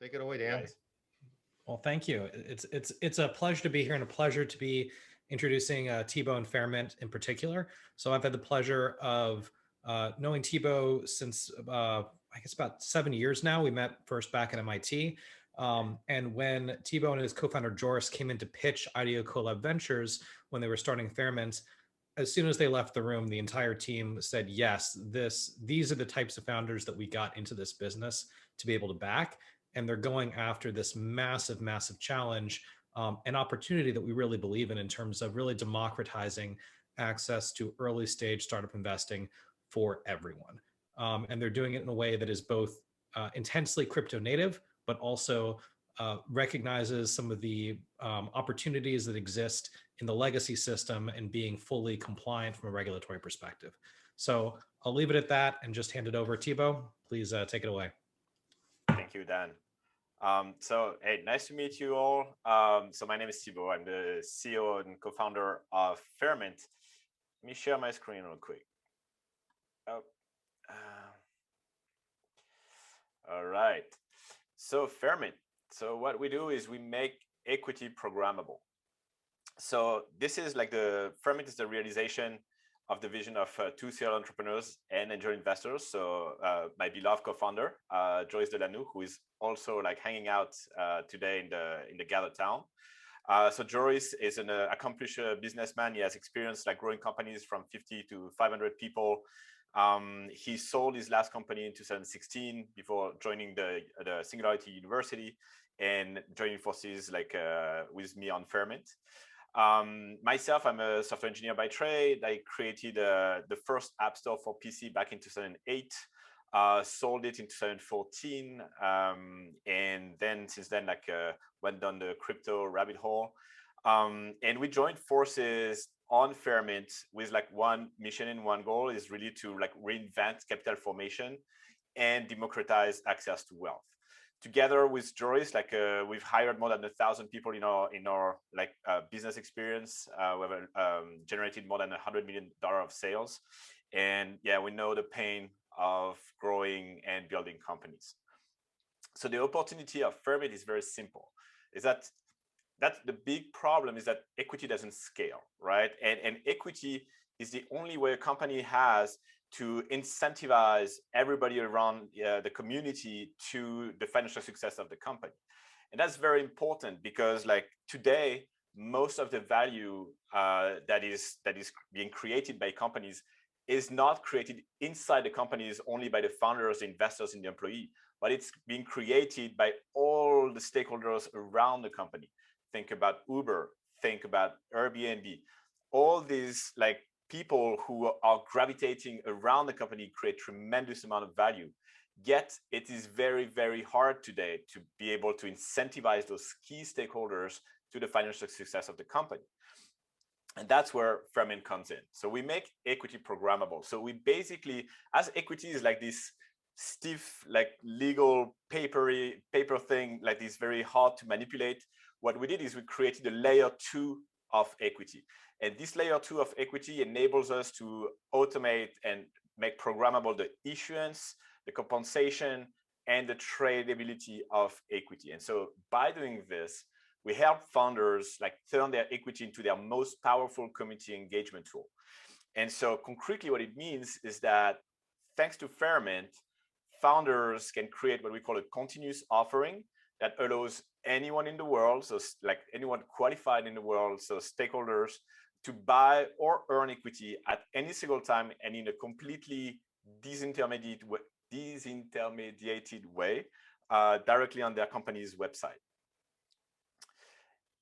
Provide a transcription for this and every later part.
Take it away, You Dan. guys. Well, thank you. It's a pleasure to be here and a pleasure to be introducing Thibauld and Fairmint in particular. So I've had the pleasure of knowing Thibauld since I guess about 7 years now. We met first back at MIT. And when Thibauld and his co-founder Joris came in to pitch IDEO Collab Ventures when they were starting Fairmint, as soon as they left the room, the entire team said, yes, these are the types of founders that we got into this business to be able to back. And they're going after this massive, massive challenge, an opportunity that we really believe in terms of really democratizing access to early stage startup investing for everyone. And they're doing it in a way that is both intensely crypto native, but also recognizes some of the opportunities that exist in the legacy system and being fully compliant from a regulatory perspective. So I'll leave it at that and just hand it over. Thibauld, please take it away. Thank you, Dan. Hey, nice to meet you all. So my name is Thibauld. I'm the CEO and co-founder of Fairmint. Let me share my screen real quick. Oh, all right. So Fairmint. So what we do is we make equity programmable. So this is like Fairmint is the realization of the vision of two serial entrepreneurs and angel investors. So my beloved co-founder, Joris Delanoux, who is also like hanging out today in the Gather town. So Joris is an accomplished businessman. He has experience like growing companies from 50 to 500 people. He sold his last company in 2016 before joining the Singularity University and joining forces like with me on Fairmint. Myself, I'm a software engineer by trade. I created the first app store for PC back in 2008, sold it in 2014, and then since then went down the crypto rabbit hole. And we joined forces on Fairmint with like one mission and one goal is really to like reinvent capital formation and democratize access to wealth. Together with Joris, we've hired more than 1,000 people in our business experience. We've generated more than $100 million of sales, and yeah, we know the pain of growing and building companies. So the opportunity of Fairmint is very simple. Is that's the big problem is that equity doesn't scale, right? And equity is the only way a company has to incentivize everybody around the community to the financial success of the company. And that's very important because like today, most of the value that is being created by companies is not created inside the companies only by the founders, the investors, and the employee, but it's being created by all the stakeholders around the company. Think about Uber, think about Airbnb, all these like people who are gravitating around the company create tremendous amount of value. Yet it is very, very hard today to be able to incentivize those key stakeholders to the financial success of the company. And that's where Fairmint comes in. So we make equity programmable. So we basically, as equity is like this stiff, like legal paper thing, like this very hard to manipulate. What we did is we created a layer 2 of equity. And this layer 2 of equity enables us to automate and make programmable the issuance, the compensation, and the tradability of equity. And so by doing this, we help founders like turn their equity into their most powerful community engagement tool. And so concretely what it means is that thanks to Fairmint, founders can create what we call a continuous offering that allows anyone in the world, so like anyone qualified in the world, so stakeholders, to buy or earn equity at any single time and in a completely disintermediated way directly on their company's website.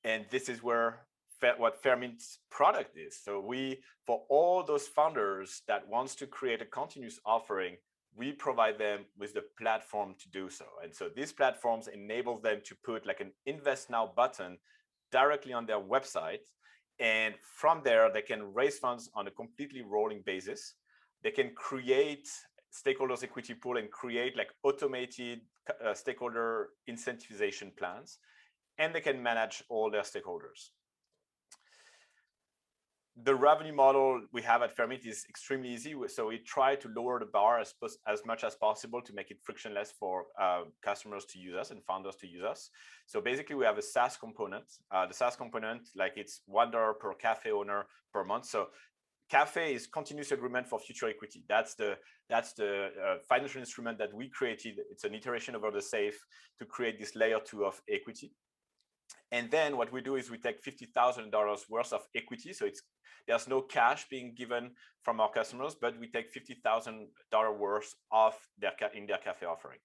And this is where what Fairmint's product is. So for all those founders that wants to create a continuous offering, we provide them with the platform to do so. And so these platforms enable them to put like an invest now button directly on their website. And from there, they can raise funds on a completely rolling basis. They can create stakeholders equity pool and create like automated stakeholder incentivization plans. And they can manage all their stakeholders. the revenue model we have at Fairmint is extremely easy. So we try to lower the bar as much as possible to make it frictionless for customers to use us and founders to use us. So basically, we have a SaaS component. The SaaS component, like it's $1 per cafe owner per month. So cafe is continuous agreement for future equity. That's the financial instrument that we created. It's an iteration over the safe to create this layer 2 of equity. And then what we do is we take $50,000 worth of equity. So there's no cash being given from our customers, but we take $50,000 worth of in their cafe offering.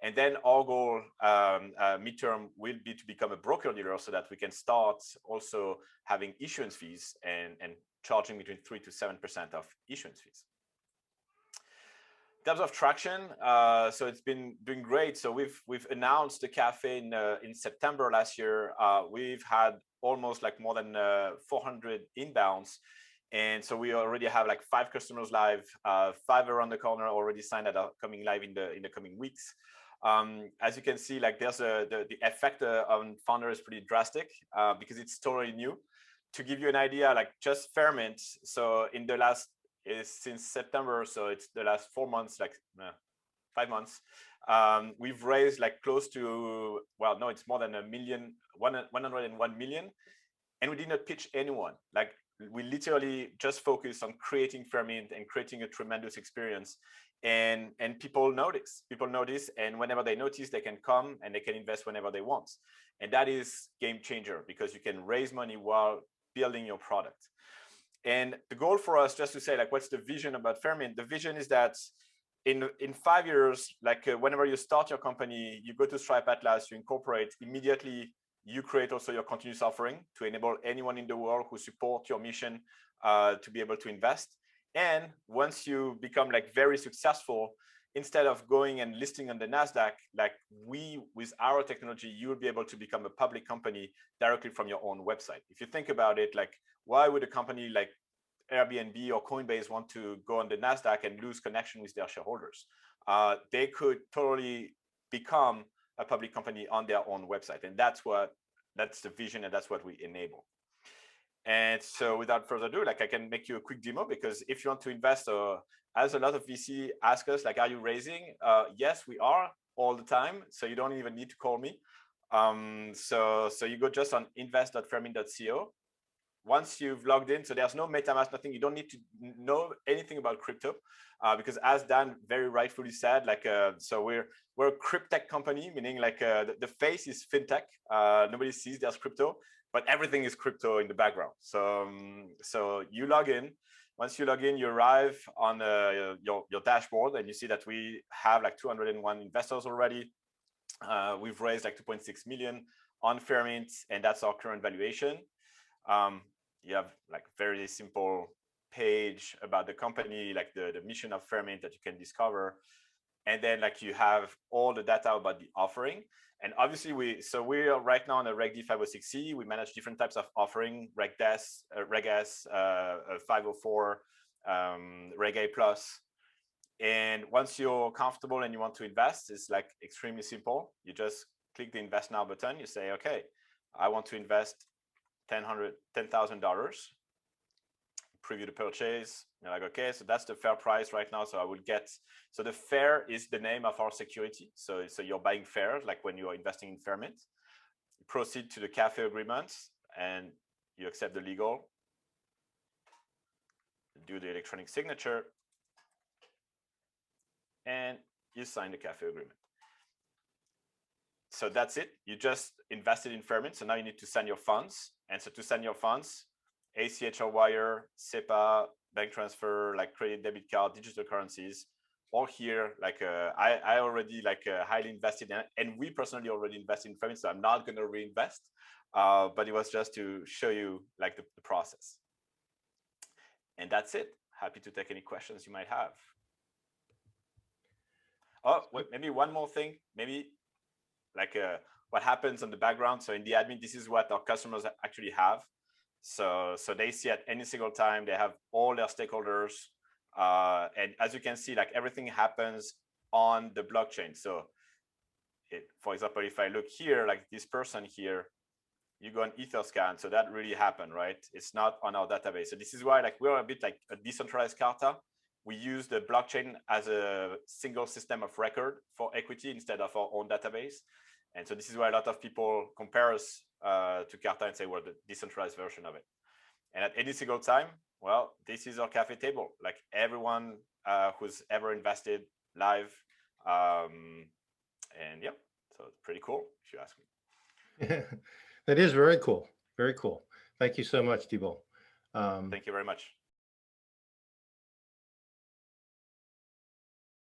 And then our goal midterm will be to become a broker dealer so that we can start also having issuance fees and charging between 3 to 7% of issuance fees. In terms of traction, so it's been doing great. So we've announced the cafe in September last year. We've had almost like more than 400 inbounds. And so we already have like 5 customers live, 5 around the corner already signed that are coming live in the coming weeks. As you can see, like there's the effect on founder is pretty drastic because it's totally new. To give you an idea, like just Fairmint, so in the last since September, so it's the last 4 months, like 5 months, we've raised like close to, well, no, it's more than 101 million, and we did not pitch anyone. Like we literally just focused on creating Fairmint and creating a tremendous experience, and people notice, and whenever they notice, they can come and they can invest whenever they want, and that is game changer because you can raise money while building your product. And the goal for us, just to say, like, what's the vision about Fairmint? The vision is that in 5 years, like whenever you start your company, you go to Stripe Atlas, you incorporate immediately, you create also your continuous offering to enable anyone in the world who support your mission to be able to invest. And once you become like very successful, instead of going and listing on the NASDAQ, like with our technology, you will be able to become a public company directly from your own website. If you think about it, like why would a company like Airbnb or Coinbase want to go on the NASDAQ and lose connection with their shareholders? They could totally become a public company on their own website. And that's the vision, and that's what we enable. And so without further ado, like I can make you a quick demo, because if you want to invest, as a lot of VC ask us, like, are you raising? Yes, we are all the time. So you don't even need to call me. So you go just on invest.fairmint.co. Once you've logged in, so there's no MetaMask, nothing. You don't need to know anything about crypto, because as Dan very rightfully said, like, so we're a cryptech company, meaning like the face is fintech. Nobody sees there's crypto, but everything is crypto in the background. So you log in. Once you log in, you arrive on your dashboard, and you see that we have like 201 investors already. We've raised like 2.6 million on Fairmint, and that's our current valuation. You have like very simple page about the company, like the mission of Fairmint that you can discover. And then like you have all the data about the offering. And obviously we are right now on a Reg D 506C. We manage different types of offering, Reg S, 504, Reg A plus. And once you're comfortable and you want to invest, it's like extremely simple. You just click the invest now button. You say, okay, I want to invest $10,000, preview the purchase. You're like, okay, so that's the fair price right now. So I will get, so the fair is the name of our security. So you're buying fair, like when you are investing in Fairmint. You proceed to the cafe agreement and you accept the legal, do the electronic signature, and you sign the cafe agreement. So that's it. You just invested in Fairmint. So now you need to send your funds. And so to send your funds, ACH or wire, SEPA, bank transfer, like credit, debit card, digital currencies, all here. Like I already like highly invested in it, and we personally already invested in Fairmint, so I'm not going to reinvest. But it was just to show you like the process. And that's it. Happy to take any questions you might have. Oh, wait, maybe one more thing. Maybe like what happens on the background. So in the admin, this is what our customers actually have. So they see at any single time, they have all their stakeholders. And as you can see, like everything happens on the blockchain. So for example, if I look here, like this person here, you go on Etherscan. So that really happened, right? It's not on our database. So this is why like we're a bit like a decentralized Carta. We use the blockchain as a single system of record for equity instead of our own database. And so this is why a lot of people compare us to Carta and say we're the decentralized version of it. And at any single time, well, this is our cafe table. Like everyone who's ever invested live. And yeah, so it's pretty cool if you ask me. That is very cool. Very cool. Thank you so much, Thibauld. Thank you very much.